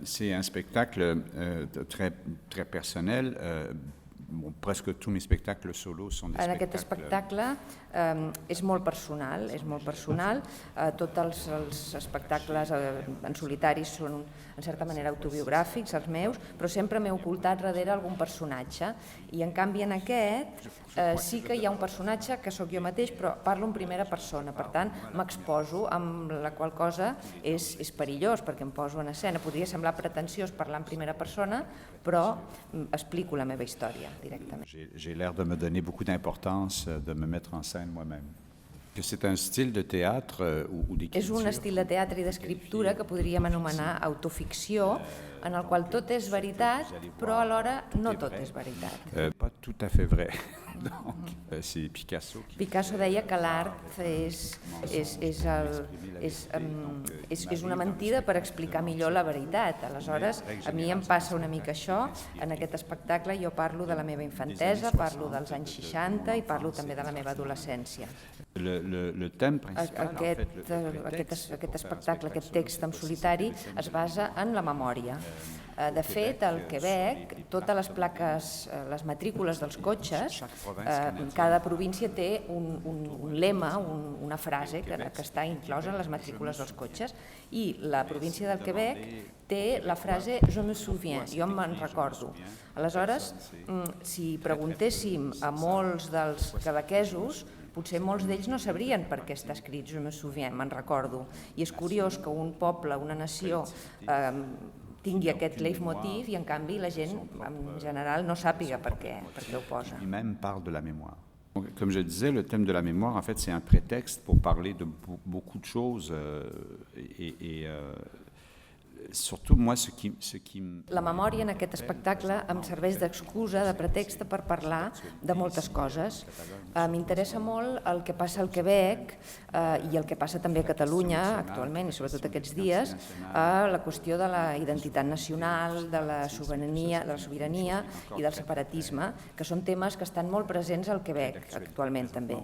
C'est un spectacle très personnel. Bon, presque tous mes spectacles solo sont des En aquest spectacles... espectacle és molt personal, tots els espectacles en solitari són en certa manera autobiogràfics, els meus, però sempre m'he ocultat darrere algun personatge i en canvi en aquest sí que hi ha un personatge que sóc jo mateix però parlo en primera persona, per tant m'exposo, amb la qual cosa és perillós perquè em poso en escena. Podria semblar pretensiós parlar en primera persona però explico la meva història directament. J'ai l'air de me donner beaucoup d'importance, de me mettre en scène moi-même. C'est un style de théâtre ou d'écriture. És un estil de teatre i d'escriptura que podríem anomenar autoficció, en el qual tot és veritat, però alhora no tot és veritat. Pas tout à fait vrai. C'est Picasso. Picasso deia que l'art és una mentida per explicar millor la veritat. Aleshores, a mi em passa una mica això. En aquest espectacle jo parlo de la meva infantesa, parlo dels anys 60 i parlo també de la meva adolescència. Aquest espectacle, aquest text en solitari, es basa en la memòria. De fet, al Quebec, totes les plaques, les matrícules dels cotxes, cada província té un lema, una frase que està inclosa en les matrícules dels cotxes, i la província del Quebec té la frase «Je me souviens», jo me'n recordo. Aleshores, si preguntéssim a molts dels quebequesos, potser molts d'ells no sabrien per què està escrit «Je me souviens», me'n recordo. I és curiós que un poble, una nació, tingui aquest leitmotiv i en canvi la gent en general no sàpiga per què ho posa. Il même parle de la mémoire. Comme je disais, le thème de la mémoire, en fait, c'est un prétexte pour parler de beaucoup de choses et surtout moi ce qui La memòria en aquest espectacle em serveix d'excusa, de pretext per parlar de moltes coses. M'interessa molt el que passa al Quebec i el que passa també a Catalunya actualment i sobretot aquests dies, la qüestió de la identitat nacional, de la sobirania i del separatisme, que són temes que estan molt presents al Quebec actualment també.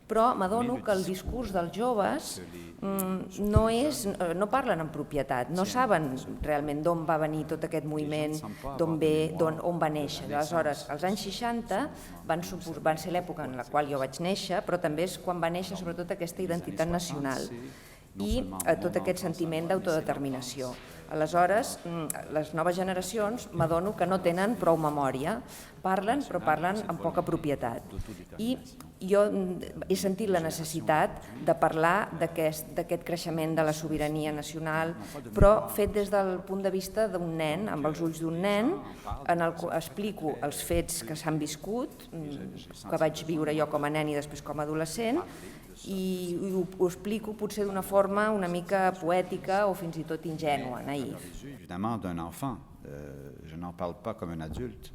Però m'adono que el discurs dels joves no parlen en propietat, no saben realment d'on va venir tot aquest moviment, d'on ve, on va néixer. Aleshores, els anys 60 van ser l'època en la qual jo vaig néixer, però també és quan va néixer sobretot aquesta identitat nacional i tot aquest sentiment d'autodeterminació. Aleshores, les noves generacions m'adono que no tenen prou memòria, parlen però parlen amb poca propietat. I jo he sentit la necessitat de parlar d'aquest creixement de la sobirania nacional, però fet des del punt de vista d'un nen, amb els ulls d'un nen, en el qual explico els fets que s'han viscut, que vaig viure jo com a nen i després com a adolescent, i ho explico potser d'una forma una mica poètica o fins i tot ingènua, naïf. Évidemment d'un enfant, je n'en parle pas comme un adulte.